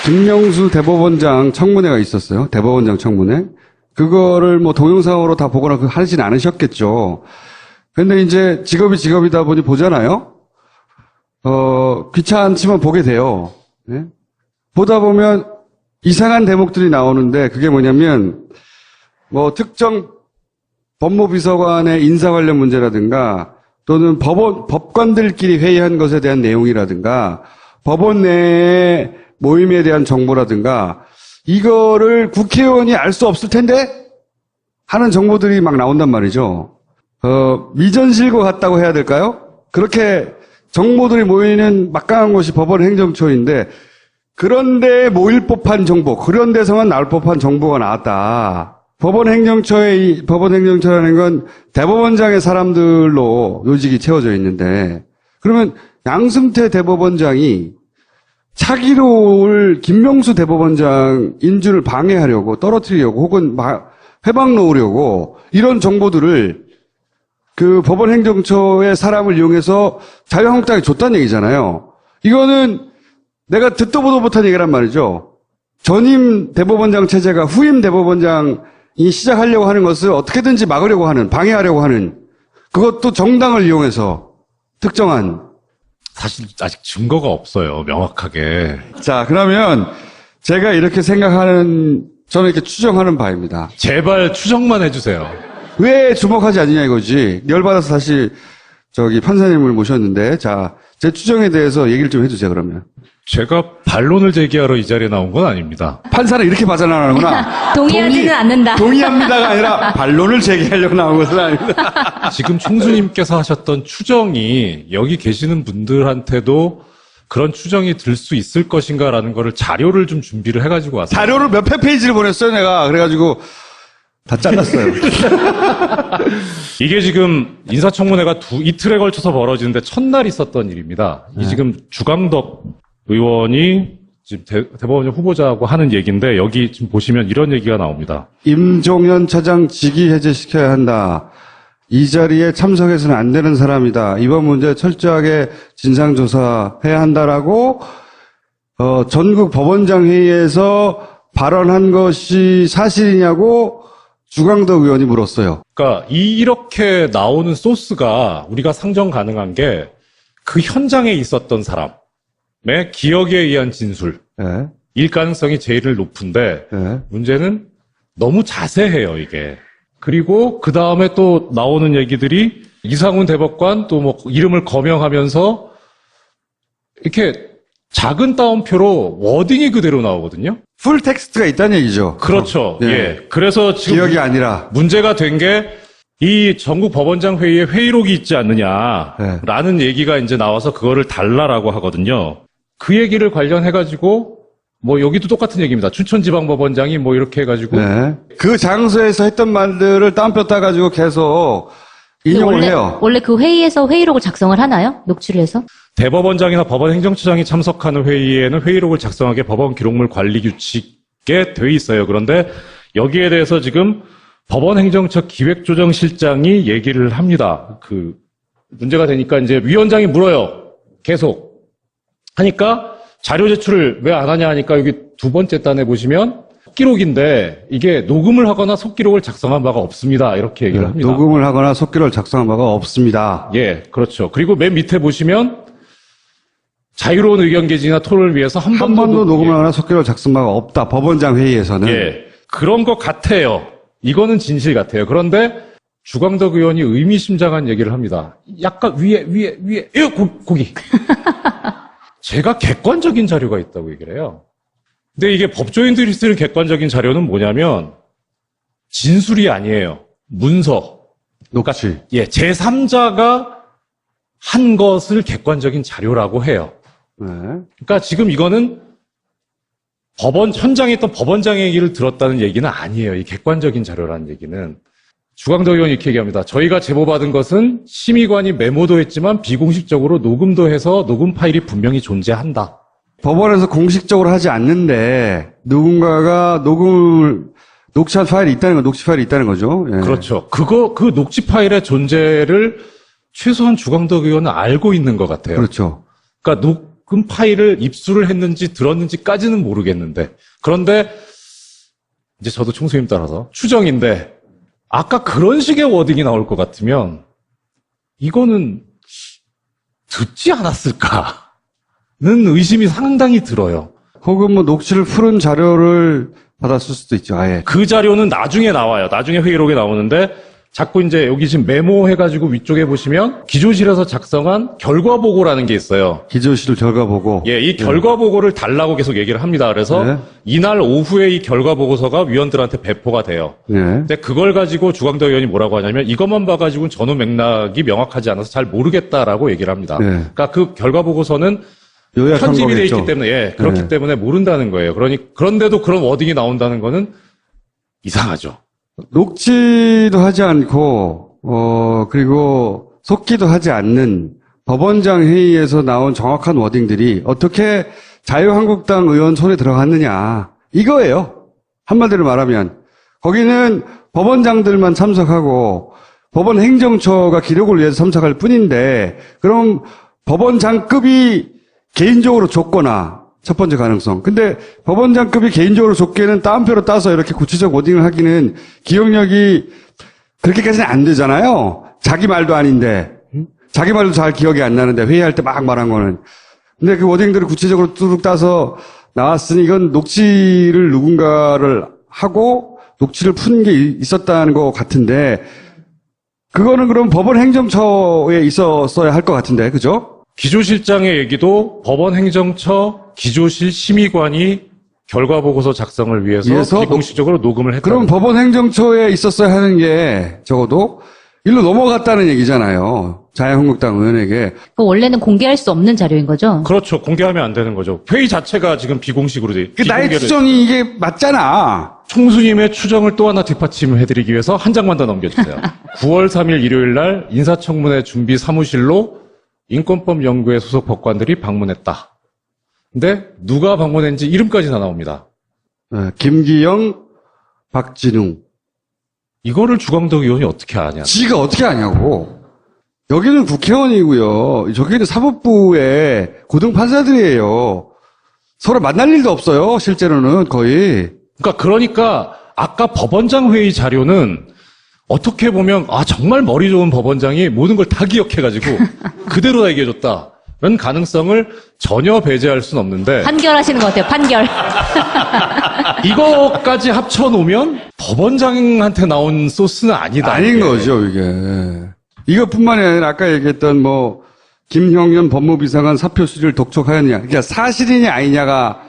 김명수 대법원장 청문회가 있었어요. 대법원장 청문회. 그거를 뭐 동영상으로 다 보거나 하진 않으셨겠죠. 근데 이제 직업이다 보니 보잖아요. 귀찮지만 보게 돼요. 네? 보다 보면 이상한 대목들이 나오는데 그게 뭐냐면 뭐 특정 법무비서관의 인사 관련 문제라든가 또는 법관들끼리 회의한 것에 대한 내용이라든가 법원 내의 모임에 대한 정보라든가 이거를 국회의원이 알 수 없을 텐데 하는 정보들이 막 나온단 말이죠. 미전실과 같다고 해야 될까요? 그렇게 정보들이 모이는 막강한 곳이 법원 행정처인데 그런데 모일 법한 정보, 그런 데서만 나올 법한 정보가 나왔다. 법원 행정처라는 건 대법원장의 사람들로 요직이 채워져 있는데 그러면 양승태 대법원장이 차기로 올 김명수 대법원장 인준을 방해하려고 떨어뜨리려고 혹은 회방 놓으려고 이런 정보들을 그 법원 행정처의 사람을 이용해서 자유한국당에 줬다는 얘기잖아요. 이거는 내가 듣도 보도 못한 얘기란 말이죠. 전임 대법원장 체제가 후임 대법원장이 시작하려고 하는 것을 어떻게든지 막으려고 하는, 방해하려고 하는 그것도 정당을 이용해서 특정한. 사실 아직 증거가 없어요. 명확하게. 자, 그러면 제가 이렇게 생각하는, 저는 이렇게 추정하는 바입니다. 제발 추정만 해주세요. 왜 주목하지 않느냐 이거지. 열받아서 다시 판사님을 모셨는데, 자, 제 추정에 대해서 얘기를 좀 해주세요, 그러면. 제가 반론을 제기하러 이 자리에 나온 건 아닙니다. 판사는 이렇게 받아나가는구나. 동의하지는 않는다. 동의합니다가 아니라 반론을 제기하려고 나온 것은 아닙니다. 지금 총수님께서 하셨던 추정이 여기 계시는 분들한테도 그런 추정이 들 수 있을 것인가라는 거를 자료를 좀 준비를 해가지고 왔어요. 자료를 몇백 페이지를 보냈어요, 내가. 그래가지고 다 잘랐어요. 이게 지금 인사청문회가 이틀에 걸쳐서 벌어지는데 첫날 있었던 일입니다. 이 지금 주광덕 의원이 지금 대법원장 후보자하고 하는 얘기인데 여기 지금 보시면 이런 얘기가 나옵니다. 임종현 차장 직위 해제시켜야 한다. 이 자리에 참석해서는 안 되는 사람이다. 이번 문제 철저하게 진상조사해야 한다라고 전국 법원장 회의에서 발언한 것이 사실이냐고 주광덕 의원이 물었어요. 그러니까 이렇게 나오는 소스가 우리가 상정 가능한 게 그 현장에 있었던 사람의 기억에 의한 진술. 네. 일 가능성이 제일 높은데 네. 문제는 너무 자세해요, 이게. 그리고 그 다음에 또 나오는 얘기들이 이상훈 대법관 또 뭐 이름을 거명하면서 이렇게 작은 따옴표로 워딩이 그대로 나오거든요. 풀 텍스트가 있다는 얘기죠. 그렇죠. 네. 예. 그래서 지금 기억이 아니라. 문제가 된 게 이 전국 법원장 회의에 회의록이 있지 않느냐라는 얘기가 이제 나와서 그거를 달라라고 하거든요. 그 얘기를 관련해가지고 뭐 여기도 똑같은 얘기입니다. 춘천지방법원장이 뭐 이렇게 해가지고 네. 그 장소에서 했던 말들을 따옴표 따가지고 계속 인용을 해요. 원래 그 회의에서 회의록을 작성을 하나요? 녹취를 해서? 대법원장이나 법원 행정처장이 참석하는 회의에는 회의록을 작성하게 법원 기록물 관리 규칙에 돼 있어요. 그런데 여기에 대해서 지금 법원 행정처 기획조정실장이 얘기를 합니다. 그 문제가 되니까 이제 위원장이 물어요. 계속 하니까 자료 제출을 왜 안 하냐 하니까 여기 두 번째 단에 보시면 속기록인데 이게 녹음을 하거나 속기록을 작성한 바가 없습니다. 이렇게 얘기를 합니다. 녹음을 하거나 속기록을 작성한 바가 없습니다. 예, 그렇죠. 그리고 맨 밑에 보시면 자유로운 의견 개진이나 토론을 위해서 한 번도 녹음을 하거나 속기록을 작성한 바가 없다. 법원장 회의에서는. 예, 그런 것 같아요. 이거는 진실 같아요. 그런데 주광덕 의원이 의미심장한 얘기를 합니다. 약간 위에, 고기. 제가 객관적인 자료가 있다고 얘기를 해요. 근데 이게 법조인들이 쓸 객관적인 자료는 뭐냐면 진술이 아니에요. 문서. 녹취. 예, 제3자가 한 것을 객관적인 자료라고 해요. 네. 그러니까 지금 이거는 현장에 있던 법원장의 얘기를 들었다는 얘기는 아니에요. 이 객관적인 자료라는 얘기는. 주광덕 의원이 이렇게 얘기합니다. 저희가 제보받은 것은 심의관이 메모도 했지만 비공식적으로 녹음도 해서 녹음 파일이 분명히 존재한다. 법원에서 공식적으로 하지 않는데 누군가가 녹취한 파일이 있다는 거, 녹취 파일이 있다는 거죠. 예. 그렇죠. 그 녹취 파일의 존재를 최소한 주광덕 의원은 알고 있는 것 같아요. 그렇죠. 그러니까 녹음 파일을 입수를 했는지 들었는지까지는 모르겠는데. 그런데 이제 저도 총수님 따라서 추정인데 아까 그런 식의 워딩이 나올 것 같으면 이거는 듣지 않았을까는 의심이 상당히 들어요. 혹은 뭐 녹취를 풀은 자료를 받았을 수도 있죠, 아예. 그 자료는 나중에 나와요. 나중에 회의록에 나오는데 자꾸 이제 여기 지금 메모해가지고 위쪽에 보시면 기조실에서 작성한 결과보고라는 게 있어요. 기조실 결과 보고. 예, 이 결과보고를 달라고 계속 얘기를 합니다. 그래서 네. 이날 오후에 이 결과보고서가 위원들한테 배포가 돼요. 네. 근데 그걸 가지고 주광덕 의원이 뭐라고 하냐면 이것만 봐가지고는 전후 맥락이 명확하지 않아서 잘 모르겠다라고 얘기를 합니다. 네. 그러니까 그 결과보고서는 요약한 편집이 돼 거겠죠. 있기 때문에 예, 그렇기 네. 때문에 모른다는 거예요. 그런데도 그런 워딩이 나온다는 거는 이상하죠. 녹취도 하지 않고, 그리고 속기도 하지 않는 법원장 회의에서 나온 정확한 워딩들이 어떻게 자유한국당 의원 손에 들어갔느냐. 이거예요. 한마디로 말하면. 거기는 법원장들만 참석하고 법원 행정처가 기록을 위해서 참석할 뿐인데, 그럼 법원장급이 개인적으로 줬거나, 첫 번째 가능성. 근데 법원장급이 개인적으로 줬기에는 따옴표로 따서 이렇게 구체적 워딩을 하기는 기억력이 그렇게까지는 안 되잖아요. 자기 말도 아닌데. 자기 말도 잘 기억이 안 나는데 회의할 때 막 말한 거는. 근데 그 워딩들을 구체적으로 뚜룩 따서 나왔으니 이건 녹취를 누군가를 하고 녹취를 푼 게 있었다는 것 같은데 그거는 그럼 법원 행정처에 있었어야 할 것 같은데. 그죠? 기조실장의 얘기도 법원 행정처 기조실 심의관이 결과보고서 작성을 위해서 비공식적으로 녹음을 했다. 그럼 법원 행정처에 있었어야 하는 게 적어도 일로 넘어갔다는 얘기잖아요. 자유한국당 의원에게. 원래는 공개할 수 없는 자료인 거죠? 그렇죠. 공개하면 안 되는 거죠. 회의 자체가 지금 비공식으로 돼. 나의 추정이 이게 맞잖아. 총수님의 추정을 또 하나 뒷받침해드리기 위해서 한 장만 더 넘겨주세요. 9월 3일 일요일 날 인사청문회 준비 사무실로 인권법 연구회 소속 법관들이 방문했다. 근데 누가 방문했는지 이름까지 다 나옵니다. 김기영, 박진웅. 이거를 주광덕 의원이 어떻게 아냐? 지가 어떻게 아냐고. 여기는 국회의원이고요. 저기는 사법부의 고등판사들이에요. 서로 만날 일도 없어요. 실제로는 거의. 그러니까 아까 법원장 회의 자료는 어떻게 보면 정말 머리 좋은 법원장이 모든 걸 다 기억해가지고 그대로 다 얘기해줬다는 가능성을 전혀 배제할 수는 없는데 판결하시는 것 같아요. 판결. 이거까지 합쳐놓으면 법원장한테 나온 소스는 아니다. 아닌 이게. 거죠, 이게. 이것뿐만이 아니라 아까 얘기했던 김형현 법무비서관 사표 수리를 독촉하였냐. 그러니까 사실이냐 아니냐가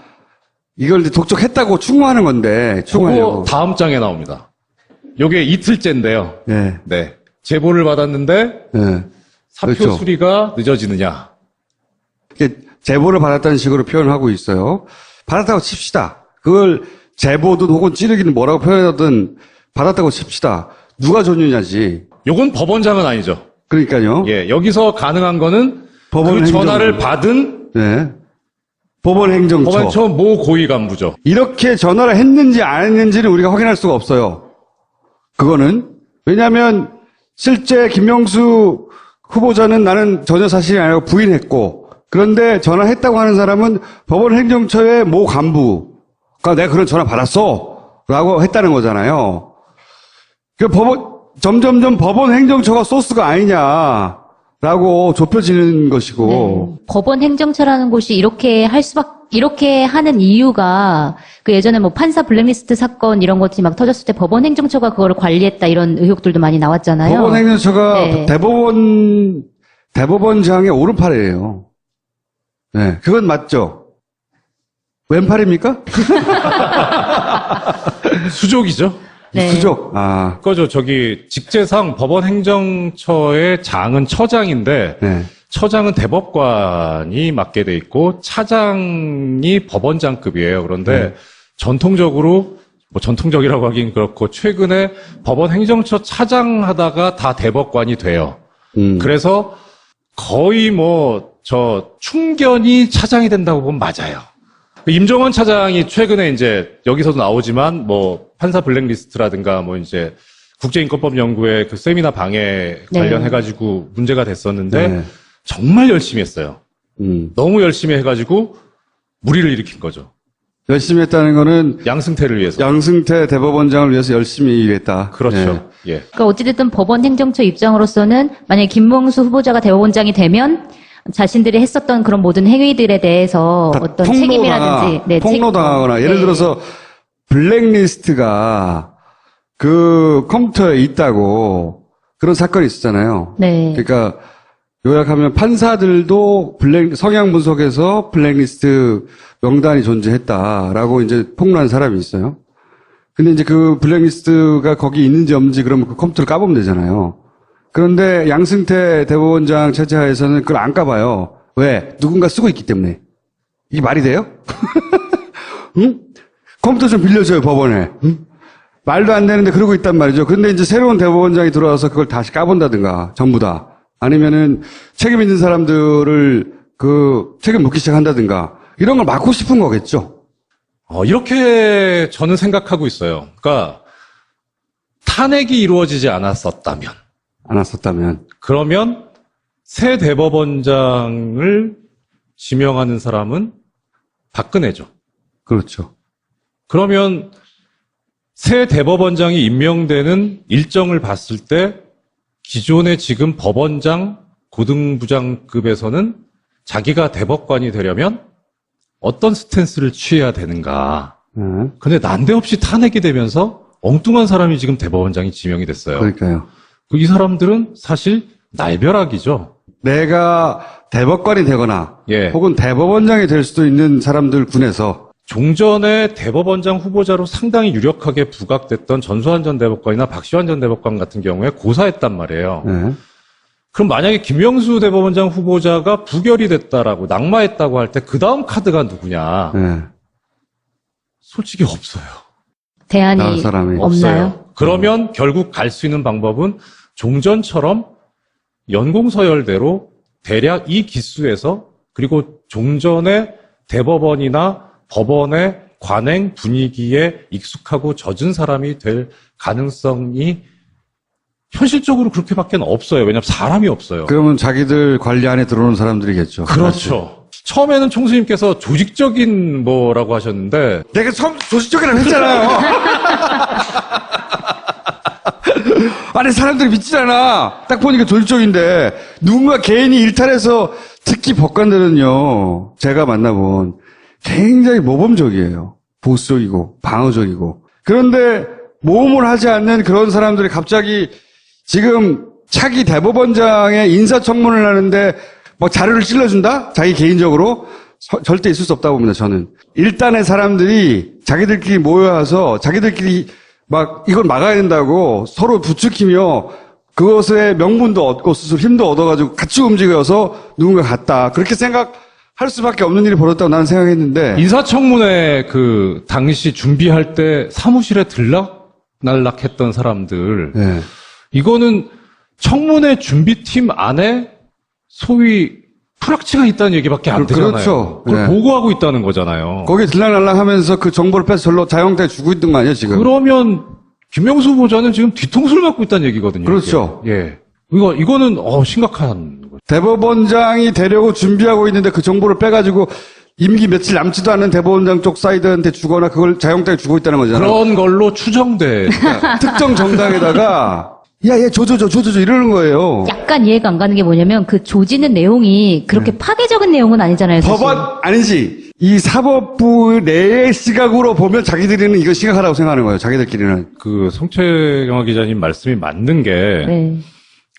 이걸 이제 독촉했다고 추궁하는 건데, 추궁하려고. 그거 다음 장에 나옵니다. 요게 이틀째인데요. 네. 네. 제보를 받았는데 네. 사표 그렇죠. 수리가 늦어지느냐. 이게 제보를 받았다는 식으로 표현하고 있어요. 받았다고 칩시다. 그걸 제보든 혹은 찌르기는 뭐라고 표현하든 받았다고 칩시다. 누가 줬느냐지. 요건 법원장은 아니죠. 그러니까요. 예, 여기서 가능한 거는 법원 그 전화를 행정처. 받은 네. 법원 행정처. 법원처 모 고위 간부죠. 이렇게 전화를 했는지 안 했는지는 우리가 확인할 수가 없어요. 그거는. 왜냐하면 실제 김명수 후보자는 나는 전혀 사실이 아니라고 부인했고 그런데 전화했다고 하는 사람은 법원 행정처의 모 간부가 내가 그런 전화 받았어 라고 했다는 거잖아요. 그 점점점 법원 행정처가 소스가 아니냐라고 좁혀지는 것이고. 법원 행정처라는 곳이 이렇게 하는 이유가 그 예전에 판사 블랙리스트 사건 이런 것들이 막 터졌을 때 법원 행정처가 그거를 관리했다 이런 의혹들도 많이 나왔잖아요. 법원 행정처가 네. 대법원장의 오른팔이에요. 네, 그건 맞죠. 왼팔입니까? 수족이죠. 네. 수족. 그거죠. 직제상 법원 행정처의 장은 처장인데 네. 처장은 대법관이 맡게 돼 있고 차장이 법원장급이에요. 그런데 전통적으로 전통적이라고 하긴 그렇고 최근에 법원 행정처 차장 하다가 다 대법관이 돼요. 그래서 거의 충견이 차장이 된다고 보면 맞아요. 임종원 차장이 최근에 이제 여기서도 나오지만 판사 블랙리스트라든가 이제 국제인권법 연구회 그 세미나 방해 관련해가지고 문제가 됐었는데 네. 정말 열심히 했어요. 너무 열심히 해가지고 무리를 일으킨 거죠. 열심히 했다는 거는 양승태를 위해서. 양승태 대법원장을 위해서 열심히 일했다. 그렇죠. 예. 그러니까 어찌됐든 법원 행정처 입장으로서는 만약에 김명수 후보자가 대법원장이 되면 자신들이 했었던 그런 모든 행위들에 대해서 다 어떤 책임이라든지 폭로당하거나 예를 네. 들어서 블랙리스트가 그 컴퓨터에 있다고 그런 사건이 있었잖아요. 네. 그러니까 요약하면 판사들도 성향 분석에서 블랙리스트 명단이 존재했다라고 이제 폭로한 사람이 있어요. 근데 이제 그 블랙리스트가 거기 있는지 없는지 그러면 그 컴퓨터를 까보면 되잖아요. 그런데 양승태 대법원장 체제하에서는 그걸 안 까봐요. 왜? 누군가 쓰고 있기 때문에. 이게 말이 돼요? 응? 컴퓨터 좀 빌려줘요, 법원에. 응? 말도 안 되는데 그러고 있단 말이죠. 근데 이제 새로운 대법원장이 들어와서 그걸 다시 까본다든가, 전부 다. 아니면은 책임 있는 사람들을 책임 묻기 시작한다든가, 이런 걸 막고 싶은 거겠죠. 이렇게 저는 생각하고 있어요. 그러니까 탄핵이 이루어지지 않았었다면, 그러면 새 대법원장을 지명하는 사람은 박근혜죠. 그렇죠. 그러면 새 대법원장이 임명되는 일정을 봤을 때 기존의 지금 법원장, 고등부장급에서는 자기가 대법관이 되려면 어떤 스탠스를 취해야 되는가. 근데 난데없이 탄핵이 되면서 엉뚱한 사람이 지금 대법원장이 지명이 됐어요. 그러니까요. 이 사람들은 사실 날벼락이죠. 내가 대법관이 되거나 예. 혹은 대법원장이 될 수도 있는 사람들 군에서 종전에 대법원장 후보자로 상당히 유력하게 부각됐던 전수환 전 대법관이나 박시환 전 대법관 같은 경우에 고사했단 말이에요. 네. 그럼 만약에 김명수 대법원장 후보자가 부결이 됐다라고 낙마했다고 할 때 그 다음 카드가 누구냐? 네. 솔직히 없어요. 대안이 나올 사람이 없나요? 그러면 결국 갈 수 있는 방법은 종전처럼 연공서열대로 대략 이 기수에서 그리고 종전의 대법원이나 법원의 관행 분위기에 익숙하고 젖은 사람이 될 가능성이 현실적으로 그렇게밖에 없어요. 왜냐하면 사람이 없어요. 그러면 자기들 관리 안에 들어오는 사람들이겠죠. 그렇죠. 처음에는 총수님께서 조직적인 뭐라고 하셨는데 내가 처음 조직적이라고 했잖아요. 아니 사람들이 믿지잖아. 딱 보니까 조직적인데 누군가 개인이 일탈해서 특히 법관들은요. 제가 만나본 굉장히 모범적이에요. 보수적이고 방어적이고. 그런데 모험을 하지 않는 그런 사람들이 갑자기 지금 차기 대법원장의 인사청문을 하는데 뭐 자료를 찔러준다? 자기 개인적으로? 절대 있을 수 없다고 봅니다, 저는. 일단의 사람들이 자기들끼리 모여와서 자기들끼리 막 이걸 막아야 된다고 서로 부추기며 그것의 명분도 얻고 스스로 힘도 얻어가지고 같이 움직여서 누군가 갔다. 그렇게 생각할 수밖에 없는 일이 벌어졌다고 나는 생각했는데. 인사청문회 그 당시 준비할 때 사무실에 들락날락했던 사람들 네. 이거는 청문회 준비팀 안에 소위 프락치가 있다는 얘기밖에 안 되잖아요. 그렇죠. 그걸 네. 보고하고 있다는 거잖아요. 거기에 들락날락 하면서 그 정보를 빼서 절로 자영업자에 주고 있던 거 아니에요, 지금? 그러면 김명수 후보자는 지금 뒤통수를 맞고 있다는 얘기거든요. 그렇죠. 이게. 예. 이거는 심각한 거죠. 대법원장이 되려고 준비하고 있는데 그 정보를 빼가지고 임기 며칠 남지도 않은 대법원장 쪽 사이드한테 주거나 그걸 자영업자에 주고 있다는 거잖아요. 그런 걸로 추정돼. 특정 정당에다가 야, 얘 줘줘 이러는 거예요. 약간 이해가 안 가는 게 뭐냐면 그 조지는 내용이 그렇게 파괴적인 내용은 아니잖아요. 사실. 법원 아니지. 이 사법부 내의 시각으로 보면 자기들은 이거 심각하다고 생각하는 거예요. 자기들끼리는. 그 송채경화 기자님 말씀이 맞는 게, 네.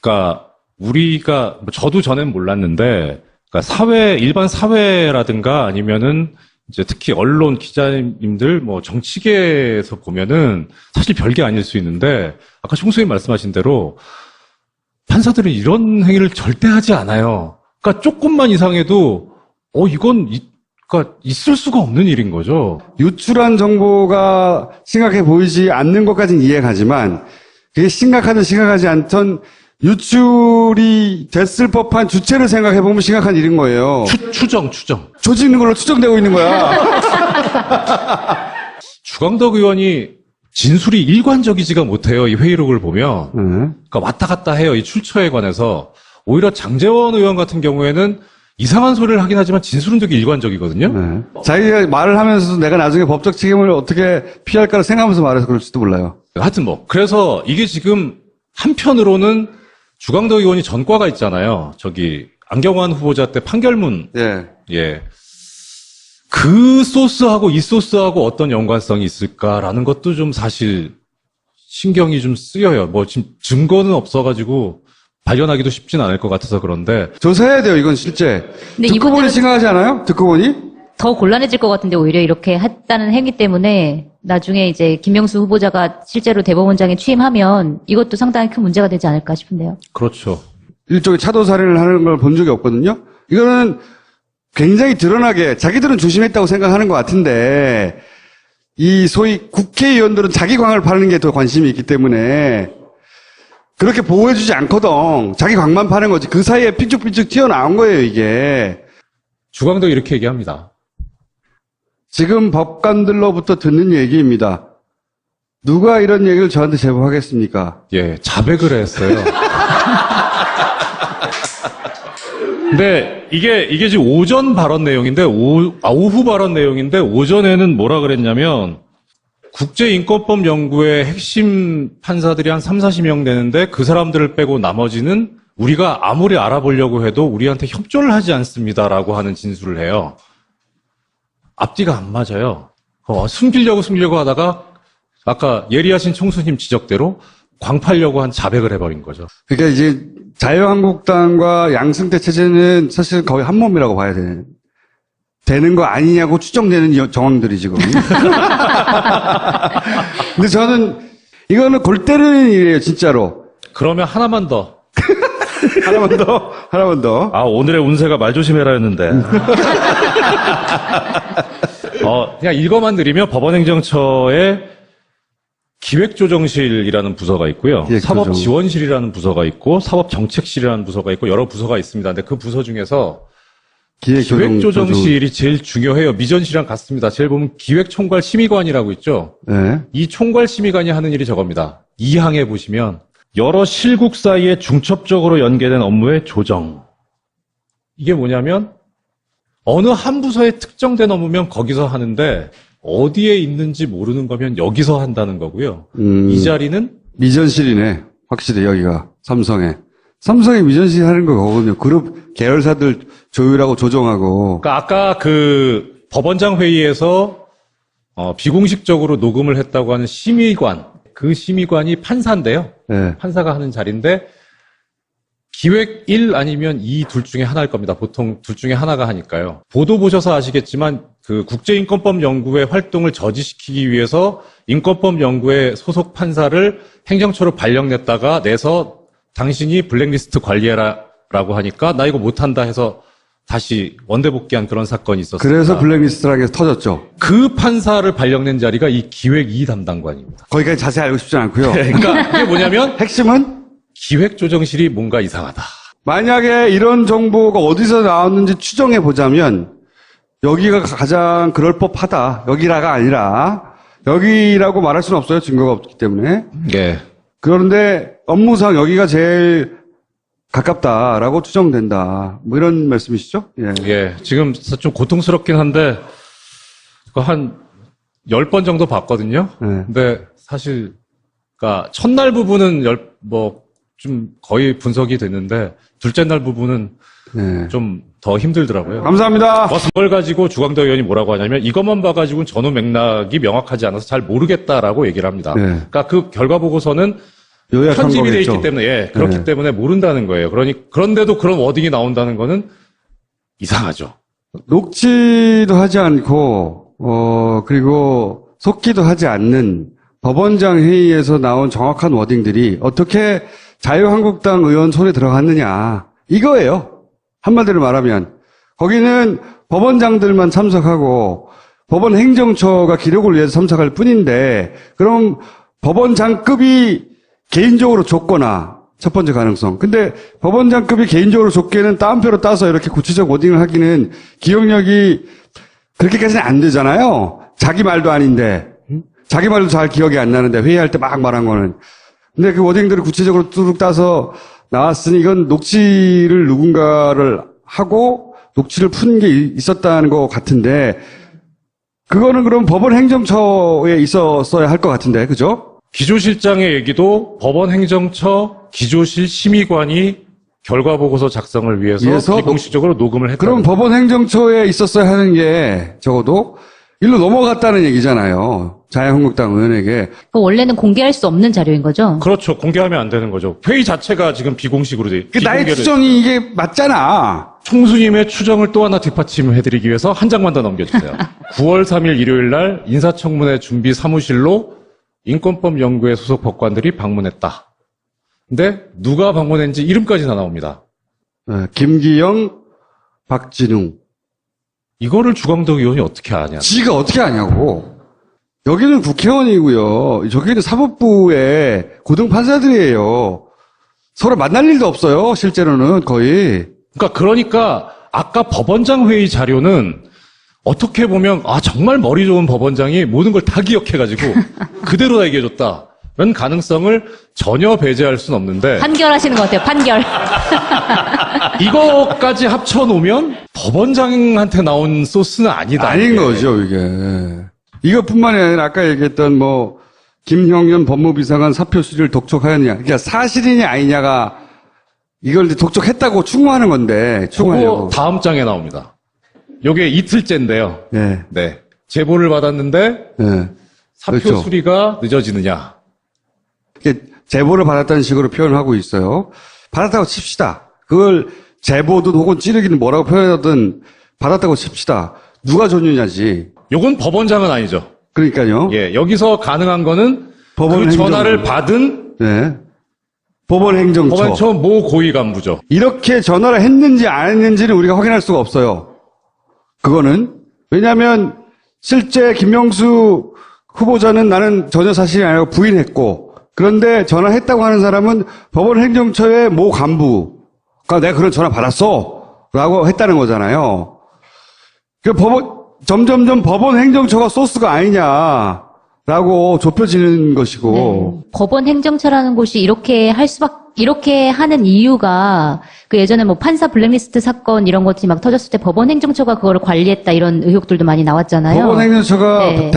그러니까 우리가 저도 전엔 몰랐는데, 그러니까 일반 사회라든가 아니면은 이제 특히 언론 기자님들 뭐 정치계에서 보면은 사실 별게 아닐 수 있는데 아까 총수님 말씀하신 대로 판사들은 이런 행위를 절대 하지 않아요. 그러니까 조금만 이상해도 이건 그러니까 있을 수가 없는 일인 거죠. 유출한 정보가 심각해 보이지 않는 것까지는 이해가지만 그게 심각하든 심각하지 않던 유출이 됐을 법한 주체를 생각해보면 심각한 일인 거예요. 추정. 조직는 걸로 추정되고 있는 거야. 주광덕 의원이 진술이 일관적이지가 못해요. 이 회의록을 보면. 그러니까 왔다 갔다 해요. 이 출처에 관해서. 오히려 장제원 의원 같은 경우에는 이상한 소리를 하긴 하지만 진술은 되게 일관적이거든요. 네. 자기가 말을 하면서도 내가 나중에 법적 책임을 어떻게 피할까를 생각하면서 말해서 그럴지도 몰라요. 하여튼 뭐 그래서 이게 지금 한편으로는 주광덕 의원이 전과가 있잖아요. 저기 안경환 후보자 때 판결문 예. 예. 그 소스하고 이 소스하고 어떤 연관성이 있을까라는 것도 좀 사실 신경이 좀 쓰여요. 뭐 지금 증거는 없어가지고 발견하기도 쉽진 않을 것 같아서 그런데 조사해야 돼요, 이건 실제. 근데 듣고 보니 이분들은- 심각하지 않아요? 듣고 보니? 더 곤란해질 것 같은데 오히려 이렇게 했다는 행위 때문에 나중에 이제 김명수 후보자가 실제로 대법원장에 취임하면 이것도 상당히 큰 문제가 되지 않을까 싶은데요. 그렇죠. 일종의 차도살인을 하는 걸 본 적이 없거든요. 이거는 굉장히 드러나게 자기들은 조심했다고 생각하는 것 같은데 이 소위 국회의원들은 자기 광을 파는 게 더 관심이 있기 때문에 그렇게 보호해주지 않거든. 자기 광만 파는 거지. 그 사이에 삐죽삐죽 튀어나온 거예요, 이게. 주광덕이 이렇게 얘기합니다. 지금 법관들로부터 듣는 얘기입니다. 누가 이런 얘기를 저한테 제보하겠습니까? 예, 자백을 했어요. 근데 이게 지금 오전 발언 내용인데, 오후 발언 내용인데, 오전에는 뭐라 그랬냐면, 국제인권법 연구의 핵심 판사들이 한 3, 40명 되는데, 그 사람들을 빼고 나머지는 우리가 아무리 알아보려고 해도 우리한테 협조를 하지 않습니다라고 하는 진술을 해요. 앞뒤가 안 맞아요. 숨기려고 하다가, 아까 예리하신 총수님 지적대로 광팔려고 한 자백을 해버린 거죠. 그러니까 이제 자유한국당과 양승태 체제는 사실 거의 한 몸이라고 봐야 되는 거 아니냐고 추정되는 정황들이 지금. 근데 저는 이거는 골 때리는 일이에요, 진짜로. 그러면 하나만 더. 하나만 더. 아, 오늘의 운세가 말 조심해라 했는데. 그냥 읽어만 드리면 법원행정처에 기획조정실이라는 부서가 있고요. 기획조정. 사법지원실이라는 부서가 있고, 사법정책실이라는 부서가 있고, 여러 부서가 있습니다. 근데 그 부서 중에서 기획조정실이 제일 중요해요. 미전실이랑 같습니다. 제일 보면 기획총괄심의관이라고 있죠. 네. 이 총괄심의관이 하는 일이 저겁니다. 2항에 보시면 여러 실국 사이에 중첩적으로 연계된 업무의 조정. 이게 뭐냐면 어느 한 부서에 특정된 업무면 거기서 하는데 어디에 있는지 모르는 거면 여기서 한다는 거고요. 이 자리는 미전실이네. 확실히 여기가 삼성에 미전실 하는 거 거거든요. 그룹 계열사들 조율하고 조정하고. 그러니까 아까 그 법원장 회의에서 비공식적으로 녹음을 했다고 하는 심의관, 그 심의관이 판사인데요. 네. 판사가 하는 자리인데 기획 1 아니면 2 둘 중에 하나일 겁니다. 보통 둘 중에 하나가 하니까요. 보도 보셔서 아시겠지만 그 국제인권법 연구의 활동을 저지시키기 위해서 인권법 연구의 소속 판사를 행정처로 발령냈다가 내서 당신이 블랙리스트 관리해라라고 하니까 나 이거 못한다 해서 다시 원대 복귀한 그런 사건이 있었습니다. 그래서 블랙리스트라는 게 터졌죠. 그 판사를 발령낸 자리가 이 기획 2 담당관입니다. 거기까지 자세히 알고 싶지 않고요. 그러니까 이게 뭐냐면 핵심은 기획조정실이 뭔가 이상하다. 만약에 이런 정보가 어디서 나왔는지 추정해 보자면 여기가 가장 그럴 법하다. 여기라가 아니라 여기라고 말할 수는 없어요. 증거가 없기 때문에. 예. 그런데 업무상 여기가 제일 가깝다라고 추정된다. 뭐 이런 말씀이시죠? 예. 예. 지금 좀 고통스럽긴 한데 그거 한 10번 정도 봤거든요. 네. 근데 사실 그러니까 첫날 부분은 좀 거의 분석이 됐는데 둘째 날 부분은 네. 좀 더 힘들더라고요. 감사합니다. 그걸 가지고 주광덕 의원이 뭐라고 하냐면 이것만 봐가지고는 전후 맥락이 명확하지 않아서 잘 모르겠다라고 얘기를 합니다. 네. 그러니까 그 결과 보고서는 요약한 편집이 돼 거겠죠. 있기 때문에 그렇기 네. 때문에 모른다는 거예요. 그런데도 그런 워딩이 나온다는 거는 이상하죠. 녹취도 하지 않고 그리고 속기도 하지 않는 법원장 회의에서 나온 정확한 워딩들이 어떻게 자유한국당 의원 손에 들어갔느냐 이거예요. 한마디로 말하면 거기는 법원장들만 참석하고 법원 행정처가 기록을 위해서 참석할 뿐인데 그럼 법원장급이 개인적으로 줬거나 첫 번째 가능성. 근데 법원장급이 개인적으로 줬기에는 따옴표로 따서 이렇게 구체적 워딩을 하기는 기억력이 그렇게까지는 안 되잖아요. 자기 말도 아닌데. 자기 말도 잘 기억이 안 나는데 회의할 때 막 말한 거는. 근데 그 워딩들을 구체적으로 뚜둑 따서 나왔으니 이건 녹취를 누군가를 하고 녹취를 푼 게 있었다는 것 같은데, 그거는 그럼 법원 행정처에 있었어야 할 것 같은데, 그죠? 기조실장의 얘기도 법원 행정처 기조실 심의관이 결과보고서 작성을 위해서 비공식적으로 녹음을 했다. 그럼 법원 행정처에 있었어야 하는 게 적어도 일로 넘어갔다는 얘기잖아요. 자유한국당 의원에게. 원래는 공개할 수 없는 자료인 거죠? 그렇죠. 공개하면 안 되는 거죠. 회의 자체가 지금 비공식으로 돼. 나의 추정이 이게 맞잖아. 총수님의 추정을 또 하나 뒷받침해드리기 위해서 한 장만 더 넘겨주세요. 9월 3일 일요일 날 인사청문회 준비 사무실로 인권법 연구회 소속 법관들이 방문했다. 근데 누가 방문했는지 이름까지 다 나옵니다. 김기영, 박진웅. 이거를 주광덕 의원이 어떻게 아냐? 지가 어떻게 아냐고. 여기는 국회의원이고요. 저기는 사법부의 고등 판사들이에요. 서로 만날 일도 없어요. 실제로는 거의. 그러니까 아까 법원장 회의 자료는 어떻게 보면 정말 머리 좋은 법원장이 모든 걸 다 기억해가지고 그대로 다 얘기해줬다는 가능성을 전혀 배제할 수는 없는데 판결하시는 것 같아요. 판결. 이거까지 합쳐놓으면 법원장한테 나온 소스는 아니다. 아닌 이게. 거죠, 이게. 이것뿐만이 아니라 아까 얘기했던 김형현 법무비서관 사표 수리를 독촉하였냐. 그러니까 사실이냐 아니냐가 이걸 이제 독촉했다고 추궁하는 건데, 추궁하려고. 그거 다음 장에 나옵니다. 요게 이틀째인데요. 네. 네. 제보를 받았는데 네. 사표 그렇죠. 수리가 늦어지느냐. 이렇게 제보를 받았다는 식으로 표현을 하고 있어요. 받았다고 칩시다. 그걸 제보든 혹은 찌르기는 뭐라고 표현하든 받았다고 칩시다. 누가 전유냐지. 요건 법원장은 아니죠. 그러니까요. 예, 여기서 가능한 거는 법원 그 행정- 전화를 받은 네. 법원 행정처. 법원처 모 고위 간부죠. 이렇게 전화를 했는지 안 했는지는 우리가 확인할 수가 없어요. 그거는. 왜냐하면 실제 김명수 후보자는 나는 전혀 사실이 아니라고 부인했고, 그런데 전화했다고 하는 사람은 법원 행정처의 모 간부가 내가 그런 전화 받았어 라고 했다는 거잖아요. 점점점 법원 행정처가 소스가 아니냐라고 좁혀지는 것이고. 네. 법원 행정처라는 곳이 이렇게 하는 이유가 그 예전에 판사 블랙리스트 사건 이런 것들이 막 터졌을 때 법원 행정처가 그거를 관리했다 이런 의혹들도 많이 나왔잖아요. 법원 행정처가 네.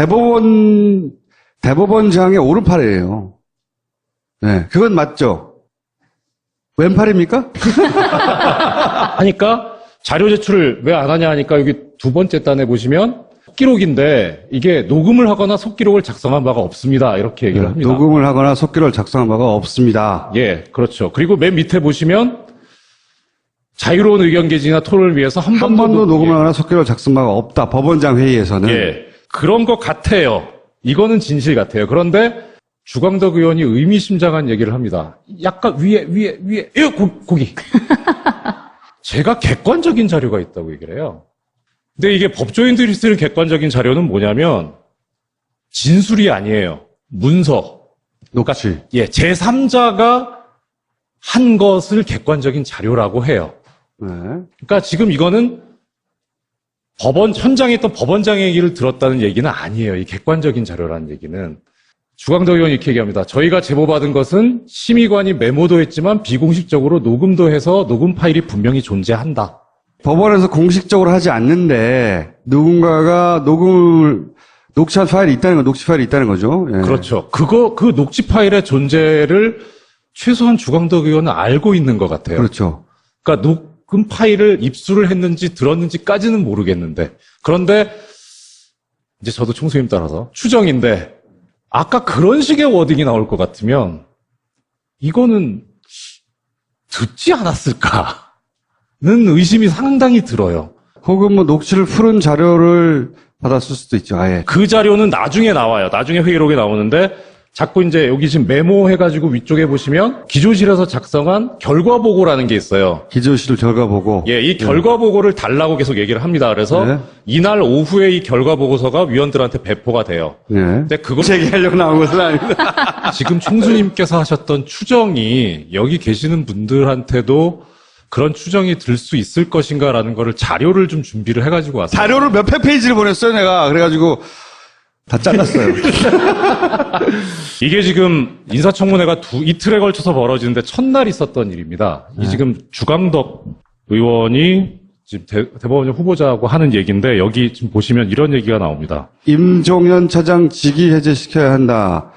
대법원장의 오른팔이에요. 네, 그건 맞죠. 왼팔입니까? 하니까 자료 제출을 왜 안 하냐 하니까 여기 두 번째 단에 보시면 속기록인데 이게 녹음을 하거나 속기록을 작성한 바가 없습니다. 이렇게 얘기를 합니다. 녹음을 하거나 속기록을 작성한 바가 없습니다. 예, 그렇죠. 그리고 맨 밑에 보시면 자유로운 의견 개진이나 토론을 위해서 한 번도 녹음을 하거나 속기록을 작성한 바가 없다. 법원장 회의에서는. 예, 그런 것 같아요. 이거는 진실 같아요. 그런데 주광덕 의원이 의미심장한 얘기를 합니다. 약간 위에, 고기. 제가 객관적인 자료가 있다고 얘기를 해요. 근데 이게 법조인들이 쓰는 객관적인 자료는 뭐냐면 진술이 아니에요. 문서. 녹취. 예, 제3자가 한 것을 객관적인 자료라고 해요. 네. 그러니까 지금 이거는 현장에 있던 법원장의 얘기를 들었다는 얘기는 아니에요. 이 객관적인 자료라는 얘기는. 주광덕 의원이 이렇게 얘기합니다. 저희가 제보받은 것은 심의관이 메모도 했지만 비공식적으로 녹음도 해서 녹음 파일이 분명히 존재한다. 법원에서 공식적으로 하지 않는데 누군가가 녹취한 파일이 있다는 녹취 파일이 있다는 거죠. 예. 그렇죠. 그 녹취 파일의 존재를 최소한 주광덕 의원은 알고 있는 것 같아요. 그렇죠. 그러니까 녹음 파일을 입수를 했는지 들었는지까지는 모르겠는데. 그런데 이제 저도 총수님 따라서 추정인데 아까 그런 식의 워딩이 나올 것 같으면 이거는 듣지 않았을까는 의심이 상당히 들어요. 혹은 녹취를 풀은 자료를 받았을 수도 있죠. 아예. 그 자료는 나중에 나와요. 나중에 회의록에 나오는데 자꾸 이제 여기 지금 메모해가지고 위쪽에 보시면 기조실에서 작성한 결과보고라는 게 있어요. 기조실 결과보고. 예, 이 결과보고를 달라고 계속 얘기를 합니다. 그래서 네. 이날 오후에 이 결과보고서가 위원들한테 배포가 돼요. 네. 근데 그걸 제기하려고 나온 것은 아닙니다. 지금 총수님께서 하셨던 추정이 여기 계시는 분들한테도 그런 추정이 들 수 있을 것인가라는 거를 자료를 좀 준비를 해가지고 왔어요. 자료를 몇백 페이지를 보냈어요, 내가. 그래가지고 다 잘랐어요. 이게 지금 인사청문회가 이틀에 걸쳐서 벌어지는데 첫날 있었던 일입니다. 이 지금 주광덕 의원이 지금 대법원장 후보자하고 하는 얘기인데 여기 지금 보시면 이런 얘기가 나옵니다. 임종현 차장 직위 해제시켜야 한다.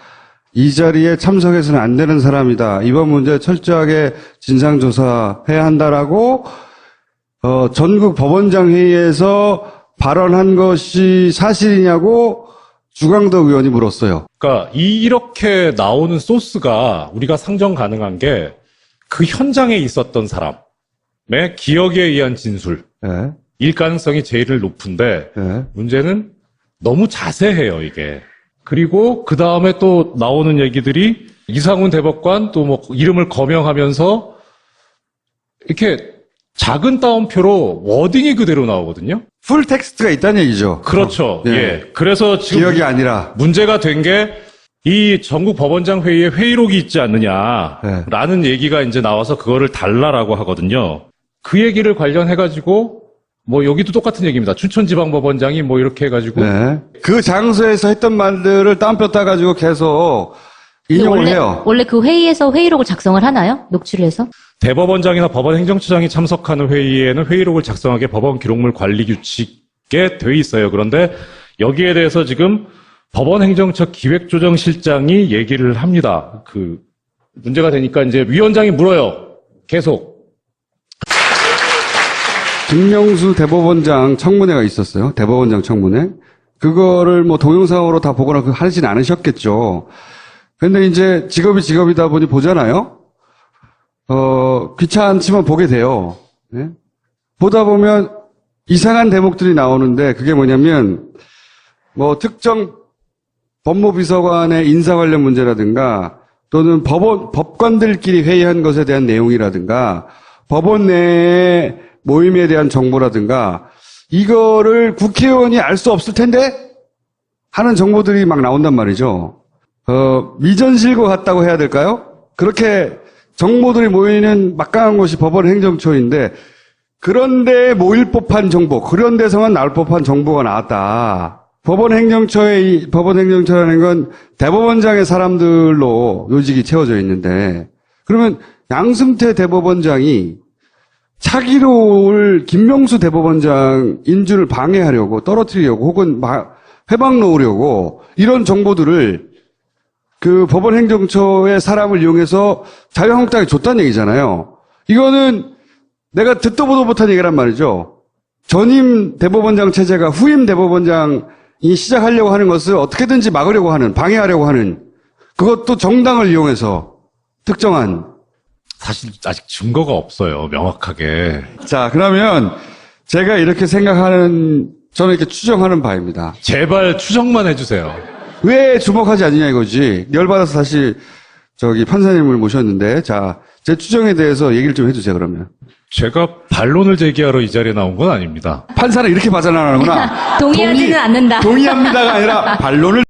이 자리에 참석해서는 안 되는 사람이다. 이번 문제 철저하게 진상조사해야 한다라고 전국 법원장 회의에서 발언한 것이 사실이냐고 주광덕 의원이 물었어요. 그러니까 이렇게 나오는 소스가 우리가 상정 가능한 게 그 현장에 있었던 사람의 기억에 의한 진술. 예, 일 가능성이 제일 높은데 예. 문제는 너무 자세해요, 이게. 그리고 그 다음에 또 나오는 얘기들이 이상훈 대법관 또 뭐 이름을 거명하면서 이렇게 작은 따옴표로 워딩이 그대로 나오거든요. 풀 텍스트가 있다는 얘기죠. 그렇죠. 예. 예. 그래서 지금 기억이 아니라. 문제가 된 게 이 전국 법원장 회의에 회의록이 있지 않느냐라는 얘기가 이제 나와서 그거를 달라라고 하거든요. 그 얘기를 관련해가지고 뭐 여기도 똑같은 얘기입니다. 춘천지방법원장이 뭐 이렇게 해가지고 네. 그 장소에서 했던 말들을 따옴표 따가지고 계속 인용을 해요. 원래 그 회의에서 회의록을 작성을 하나요? 녹취를 해서? 대법원장이나 법원 행정처장이 참석하는 회의에는 회의록을 작성하게 법원 기록물 관리 규칙에 돼 있어요. 그런데 여기에 대해서 지금 법원 행정처 기획조정실장이 얘기를 합니다. 그 문제가 되니까 이제 위원장이 물어요. 계속. 김명수 대법원장 청문회가 있었어요. 대법원장 청문회. 그거를 뭐 동영상으로 다 보거나 하진 않으셨겠죠. 근데 이제 직업이 직업이다 보니 보잖아요. 귀찮지만 보게 돼요. 네? 보다 보면 이상한 대목들이 나오는데 그게 뭐냐면 뭐 특정 법무비서관의 인사 관련 문제라든가 또는 법관들끼리 회의한 것에 대한 내용이라든가 법원 내의 모임에 대한 정보라든가 이거를 국회의원이 알 수 없을 텐데 하는 정보들이 막 나온단 말이죠. 미전실과 같다고 해야 될까요? 그렇게 정보들이 모이는 막강한 곳이 법원 행정처인데 그런데 모일 법한 정보, 그런 데서만 나올 법한 정보가 나왔다. 법원 행정처라는 건 대법원장의 사람들로 요직이 채워져 있는데 그러면 양승태 대법원장이 차기로 올 김명수 대법원장 인준을 방해하려고 떨어뜨리려고 혹은 회방 놓으려고 이런 정보들을 그 법원 행정처의 사람을 이용해서 자유한국당에 줬다는 얘기잖아요. 이거는 내가 듣도 보도 못한 얘기란 말이죠. 전임 대법원장 체제가 후임 대법원장이 시작하려고 하는 것을 어떻게든지 막으려고 하는, 방해하려고 하는 그것도 정당을 이용해서 특정한. 사실 아직 증거가 없어요. 명확하게. 자, 그러면 제가 이렇게 생각하는, 저는 이렇게 추정하는 바입니다. 제발 추정만 해주세요. 왜 주목하지 않느냐 이거지. 열받아서 다시 판사님을 모셨는데, 자, 제 추정에 대해서 얘기를 좀 해주세요, 그러면. 제가 반론을 제기하러 이 자리에 나온 건 아닙니다. 판사는 이렇게 받아나가는구나. 동의하지는 않는다. 동의합니다가 아니라 반론을